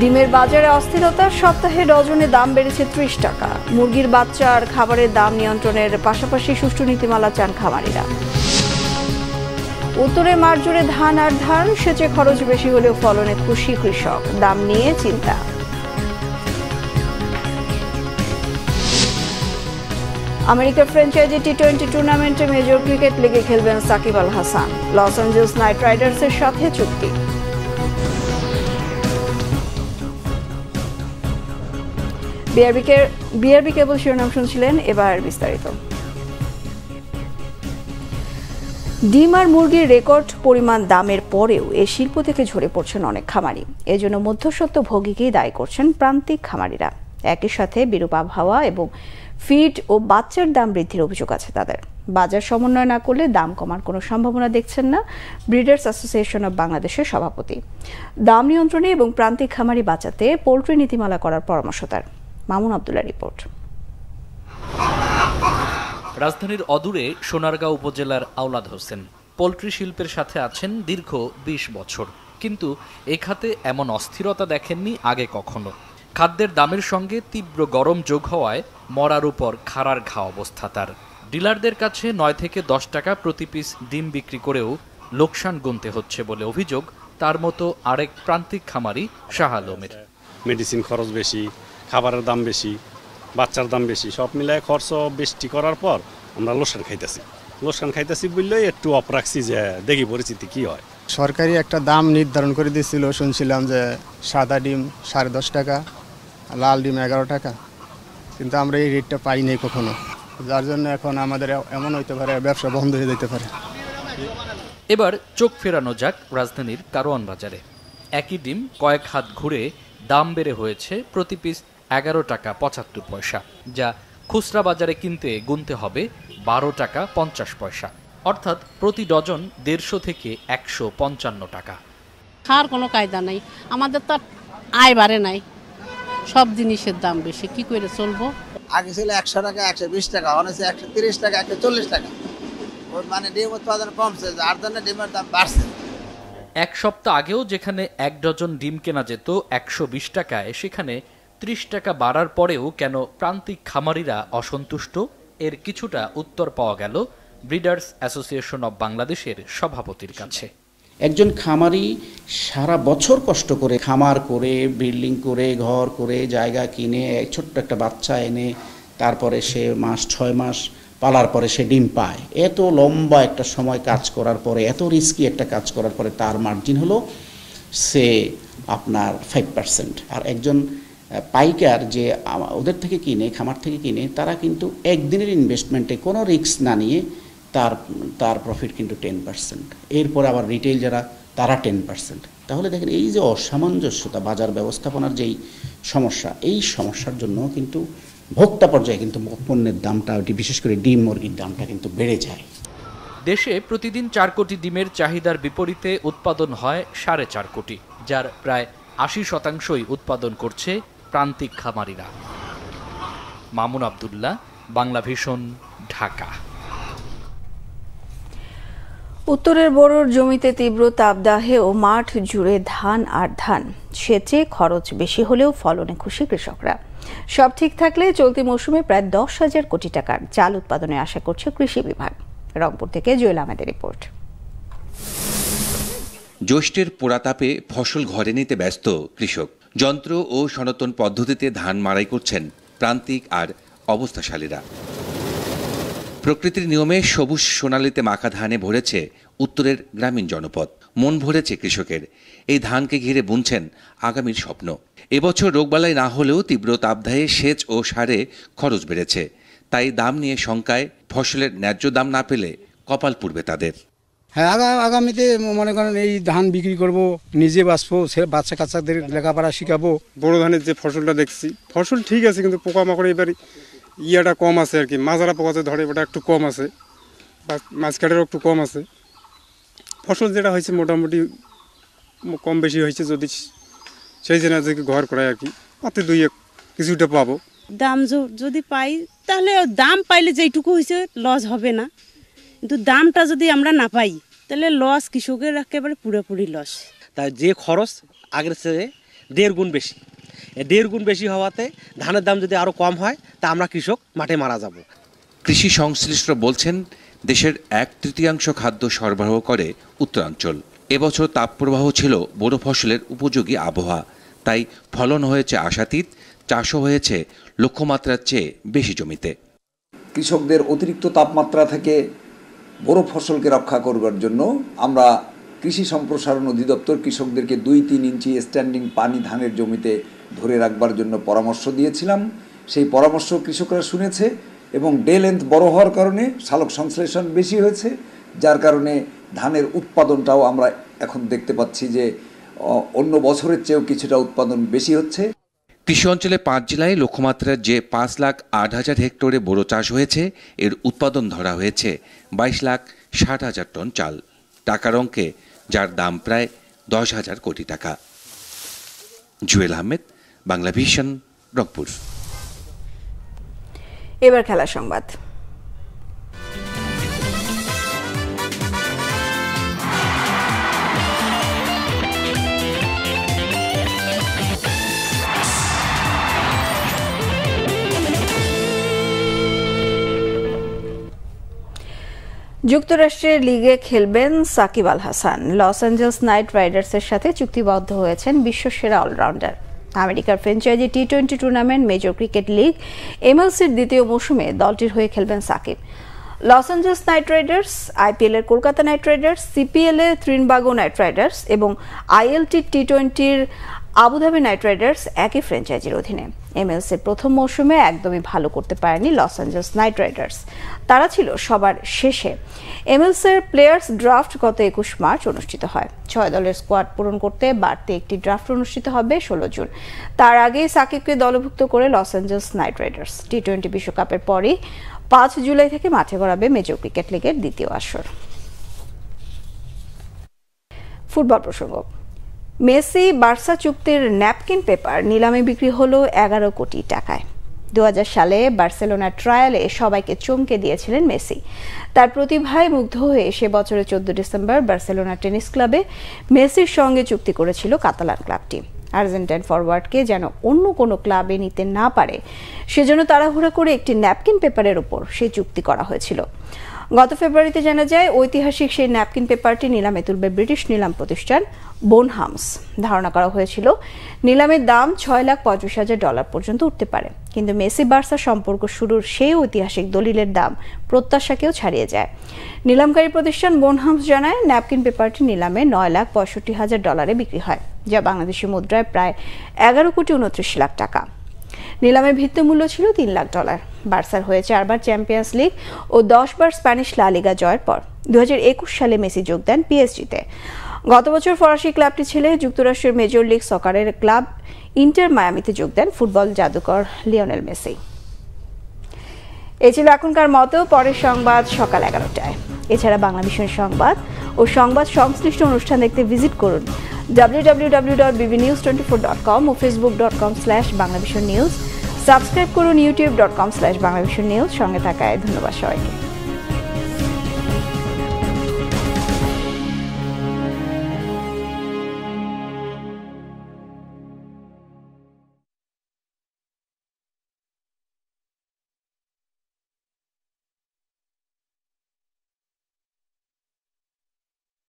ডিমের বাজারে অস্থিরতা, সপ্তাহে ডজনে দাম বেড়েছে ৩০ টাকা। মুরগির বাচ্চা আর খাবারের দাম নিয়ন্ত্রণের পাশাপাশি সুষ্ঠু নীতিমালা চান খামারিরা। উত্তরে মাঠ জুড়ে ধান আর ধান, সেচে খরচ বেশি হলেও ফলনে খুশি কৃষক, দাম নিয়ে চিন্তা। আমেরিকার ফ্র্যাঞ্চাইজি টি-20 টুর্নামেন্টে মেজর ক্রিকেট লিগে খেলবেন Shakib Al Hasan. Los Angeles Knight রাইডার্সের সাথে চুক্তি। বিআরবি কেবল শিরোনাম শুনছিলেন, এবার বিস্তারিত। ডিম আর মুরগির রেকর্ড পরিমাণ দামের পরেও এই শিল্প থেকে ঝরে পড়ছেন অনেক খামারি। এজন্য মধ্যস্বত্ব ভোগীকেই দায়ী করছেন প্রান্তিক খামারিরা। একই সাথে বিরূপ আবহাওয়া এবং ফিড ও বাচ্চার দাম বৃদ্ধির অভিযোগ আছে তাদের। বাজার সমন্বয় না করলে দাম কমার কোনো সম্ভাবনা দেখছেন না ব্রিডার্স অ্যাসোসিয়েশন অব বাংলাদেশের সভাপতি। দাম নিয়ন্ত্রণে এবং প্রান্তিক খামারি বাঁচাতে পোল্ট্রি নীতিমালা করার পরামর্শ তার। মামুন আব্দুল্লাহ রিপোর্ট। রাজধানীর অদূরে সোনারগাঁও উপজেলার আওলাদ হোসেন পোল্ট্রি শিল্পের সাথে আছেন দীর্ঘ ২০ বছর, কিন্তু এ খাতে এমন অস্থিরতা দেখেননি আগে কখনো। খাদ্যের দামের সঙ্গে তীব্র গরম যোগ হওয়ায় মরার উপর খাড়ার ঘা অবস্থা তার। ডিলারদের কাছে ৯ থেকে ১০ টাকা প্রতি পিস ডিম বিক্রি করেও লোকসান গুনতে হচ্ছে বলে অভিযোগ তার মতো আরেক প্রান্তিক খামারি শাহ আলমের। মেডিসিন খরচ বেশি, খাবারের দাম বেশি, বাচ্চার দাম বেশি, সব মিলায় খরচ বেশি করার পর আমরা লোকসান খাইতেছি বললেই একটু অফ রাখছি যে দেখি পরিস্থিতি কি হয়। সরকারি একটা দাম নির্ধারণ করে দিয়েছিল, শুনছিলাম যে সাদা ডিম 10.5 টাকা, লাল ডিম 11 টাকা, কিন্তু আমরা এই রেটটা পাই নাই কখনো, যার জন্য এখন আমাদের এমন হইতে পারে ব্যবসা বন্ধ হয়ে যেতে পারে। এবার চোখ ফেরানো যাক রাজধানীর কারওয়ান বাজারে। একই ডিম কয়েক হাত ঘুরে দাম বেড়ে হয়েছে প্রতি পিস 11 টাকা 75 পয়সা, যা খুচরা বাজারে কিনতে গুনতে হবে 12 টাকা 50 পয়সা, অর্থাৎ প্রতি ডজন 150 থেকে 155 টাকা। খাওয়ার কোনো কায়দা নাই, আমাদের তো আয় বাড়ে নাই, সব জিনিসের দাম বেশি, কি করে চলবো? আগে ছিল 100 টাকা 120 টাকা, অনেক 130 টাকা 140 টাকা, মানে ডিম উৎপাদন কমছে, যার জন্য ডিমের দাম বাড়ছে। এক সপ্তাহ আগেও যেখানে 1 ডজন ডিম কেনা যেত 120 টাকায়, সেখানে 30 টাকা বাড়ার পরেও কেন প্রান্তিক খামারিরা অসন্তুষ্ট, এর কিছুটা উত্তর পাওয়া গেল ব্রিডার্স অ্যাসোসিয়েশন অব বাংলাদেশের সভাপতির কাছে। একজন খামারি সারা বছর কষ্ট করে খামার করে, বিল্ডিং করে, ঘর করে, জায়গা কিনে, ছোট্ট একটা বাচ্চা এনে তারপরে সে 6 মাস পালার পরে সে ডিম পায়। এত লম্বা একটা সময় কাজ করার পরে, এত রিস্কি একটা কাজ করার পরে তার মার্জিন হলো সে আপনার 5%। আর একজন পাইকার যে ওদের থেকে কিনে, খামার থেকে কিনে, তারা কিন্তু একদিনের ইনভেস্টমেন্টে কোনো রিস্ক না নিয়ে তার প্রফিট কিন্তু 10%। এরপর আবার রিটেল যারা, তারা 10%। তাহলে দেখেন এই যে অসামঞ্জস্যতা, বাজার ব্যবস্থাপনার যেই সমস্যা, এই সমস্যার জন্য কিন্তু ভোক্তা পর্যায়ে কিন্তু পণ্যের দামটা, বিশেষ করে ডিম মুরগির দামটা কিন্তু বেড়ে যায়। দেশে প্রতিদিন 4 কোটি ডিমের চাহিদার বিপরীতে উৎপাদন হয় 4.5 কোটি, যার প্রায় 80% উৎপাদন করছে প্রান্তিক খামারিরা। মামুন আব্দুল্লাহ, বাংলা ভিশন, ঢাকা। উত্তরের বোরোর জমিতে তীব্র তাপদাহেও মাঠ জুড়ে ধান আর ধান, সেচে খরচ বেশি হলেও ফলনে খুশি কৃষকরা। সব ঠিক থাকলে চলতি মৌসুমে প্রায় 10,000 কোটি টাকার চাল উৎপাদনের আশা করছে কৃষি বিভাগ। রংপুর থেকে জুয়েল আহমেদের রিপোর্ট। জ্যৈষ্ঠের পোড়াতাপে ফসল ঘরে নিতে ব্যস্ত কৃষক। যন্ত্র ও সনাতন পদ্ধতিতে ধান মাড়াই করছেন প্রান্তিক আর অবস্থাশালীরা। প্রকৃতির নিয়মে সবুজ সোনালিতে মাখা ধানে ভরেছে উত্তরের গ্রামীণ জনপদ। মন ভরেছে কৃষকের। এই ধানকে ঘিরে বুনছেন আগামীর স্বপ্ন। এবছর রোগবালাই না হলেও তীব্র তাপদাহে সেচ ও সারে খরচ বেড়েছে। তাই দাম নিয়ে শঙ্কায়, ফসলের ন্যায্য দাম না পেলে কপাল পুড়বে তাদের। হ্যাঁ, আগামীতে মনে করেন এই ধান বিক্রি করব, নিজে বাঁচবো, বাচ্চা কাচ্চাদের লেখাপড়া শিখাবো। বড় ধানের যে ফসলটা দেখছি, ফসল ঠিক আছে, কিন্তু পোকামাকড় এবার ইয়াটা কম আছে আর কি, মাজারা পোকাতে ধরে ওটা একটু কম আছে, মাছ কাটারও একটু কম আছে। ফসল যেটা হয়েছে মোটামুটি কম বেশি হয়েছে, যদি সেই জন্য ঘর করায় আর কি, তাতে কিছুটা পাবো। দাম যদি পাই তাহলে দাম পাইলে যেটুকু হয়েছে লস হবে না, কিন্তু দামটা যদি আমরা না পাই তাহলে লস কৃষকের একেবারে পুরোপুরি লস। তাই যে খরচ আগের চেয়ে 1.5 গুণ বেশি। 1.5 গুণ বেশি হওয়াতে ধানের দাম যদি আরও কম হয় তা আমরা কৃষক মাঠে মারা যাব। কৃষি সংশ্লিষ্ট বলছেন, দেশের 1/3 খাদ্য সরবরাহ করে উত্তরাঞ্চল। এবছর তাপপ্রবাহ ছিল বোরো ফসলের উপযোগী আবহাওয়া, তাই ফলন হয়েছে আশাতীত, চাষও হয়েছে লক্ষ্যমাত্রার চেয়ে বেশি জমিতে। কৃষকদের অতিরিক্ত তাপমাত্রা থেকে বোরো ফসলকে রক্ষা করবার জন্য আমরা কৃষি সম্প্রসারণ অধিদপ্তর কৃষকদেরকে 2-3 ইঞ্চি স্ট্যান্ডিং পানি ধানের জমিতে ধরে রাখবার জন্য পরামর্শ দিয়েছিলাম। সেই পরামর্শ কৃষকরা শুনেছে এবং ডে লেন্থ বড় হওয়ার কারণে সালোক সংশ্লেষণ বেশি হয়েছে, যার কারণে ধানের উৎপাদনটাও আমরা এখন দেখতে পাচ্ছি যে অন্য বছরের চেয়েও কিছুটা উৎপাদন বেশি হচ্ছে। কৃষি অঞ্চলে 5 জেলায় লক্ষ্যমাত্রার যে 5,08,000 হেক্টরে বোরো চাষ হয়েছে, এর উৎপাদন ধরা হয়েছে 22,60,000 টন চাল, টাকার অঙ্কে যার দাম প্রায় 10,000 কোটি টাকা। জুয়েল আহমেদ, বাংলা ভিশন, রংপুর। এবার খেলা সংবাদ। যুক্তরাষ্ট্রের লিগে খেলবেন Shakib Al Hasan. Los Angeles Knight রাইডার্সের সাথে চুক্তিবদ্ধ হয়েছেন বিশ্বসেরা অলরাউন্ডার। আমেরিকার ফ্র্যাঞ্চাইজি টি-20 টুর্নামেন্ট মেজর ক্রিকেট লিগ এমএলসির দ্বিতীয় মৌসুমে দলটির হয়ে খেলবেন Shakib. Los Angeles Knight Riders, IPL এর কলকাতা নাইট রাইডার্স, সিপিএল এ ত্রিনবাগো নাইট রাইডার্স এবং আইএলটি টি-20-র আবুধাবি নাইট রাইডার্স একই ফ্র্যাঞ্চাইজির অধীনে। এমএলসির প্রথম মৌসুমে একদমই ভালো করতে পারেনি লস অ্যাঞ্জেলস নাইট রাইডার্স, তারা ছিল সবার শেষে। এমএলসির প্লেয়ার্স ড্রাফট গত 21 মার্চ অনুষ্ঠিত হয়। 6 দলের স্কোয়াড পূরণ করতে বাড়তি একটি ড্রাফট অনুষ্ঠিত হবে 16 জুন। তার আগেই সাকিবকে দলভুক্ত করে লস অ্যাঞ্জেলস নাইট রাইডার্স টি-20 বিশ্বকাপের পরই 5 জুলাই থেকে মাঠে গড়াবে মেজর ক্রিকেট লিগের দ্বিতীয় আসর। ফুটবল প্রসঙ্গ। মেসি বার্সা চুক্তির ন্যাপকিন পেপার নিলামে বিক্রি হলো 11 কোটি টাকায়। 2000 সালে বার্সেলোনার ট্রায়ালে সবাইকে চমকে দিয়েছিলেন মেসি। তার প্রতিভায় মুগ্ধ হয়ে সে বছরের 14 ডিসেম্বর বার্সেলোনা টেনিস ক্লাবে মেসির সঙ্গে চুক্তি করেছিল কাতালান ক্লাবটি। আর্জেন্টাইন ফরওয়ার্ডকে যেন অন্য কোনো ক্লাবে নিতে না পারে সেজন্য তাড়াহুড়া করে একটি ন্যাপকিন পেপারের ওপর সেই চুক্তি করা হয়েছিল। গত ফেব্রুয়ারিতে জানা যায় ঐতিহাসিক সেই ন্যাপকিন পেপারটি নিলামে তুলবে ব্রিটিশ নিলাম প্রতিষ্ঠান বোনহামস। ধারণা করা হয়েছিল নিলামের দাম $6,85,000 পর্যন্ত উঠতে পারে, কিন্তু মেসি বার্সা সম্পর্ক শুরুর সেই ঐতিহাসিক দলিলের দাম প্রত্যাশাকেও ছাড়িয়ে যায়। নিলামকারী প্রতিষ্ঠান বোনহামস জানায় ন্যাপকিন পেপারটি নিলামে $9,65,000 বিক্রি হয়, যা বাংলাদেশি মুদ্রায় প্রায় 11,29,00,000 টাকা। নিলামের ভিত্তিমূল্য ছিল $3,00,000। বার্সার হয়ে 4 বার চ্যাম্পিয়ন্স লিগ ও 10 বার স্প্যানিশ লা লিগা জয়ের পর 2021 সালে মেসি যোগ দেন পিএসজিতে। গত বছর ফরাসি ক্লাবটি ছেড়ে যুক্তরাষ্ট্রের মেজর লিগ সকারের ক্লাব ইন্টার মায়ামিতে যোগ দেন ফুটবল জাদুকর লিওনেল মেসি। এই ছিল এখনকার মতো, পরের সংবাদ সকাল 11টায়। এছাড়া বাংলা ভিশন সংবাদ ও সংবাদ সংশ্লিষ্ট অনুষ্ঠান দেখতে ভিজিট করুন www.bbnews24.com ও facebook.com/banglavisionnews। সাবস্ক্রাইব করুন youtube.com/banglavisionnews। সঙ্গে থাকায় ধন্যবাদ সবাইকে।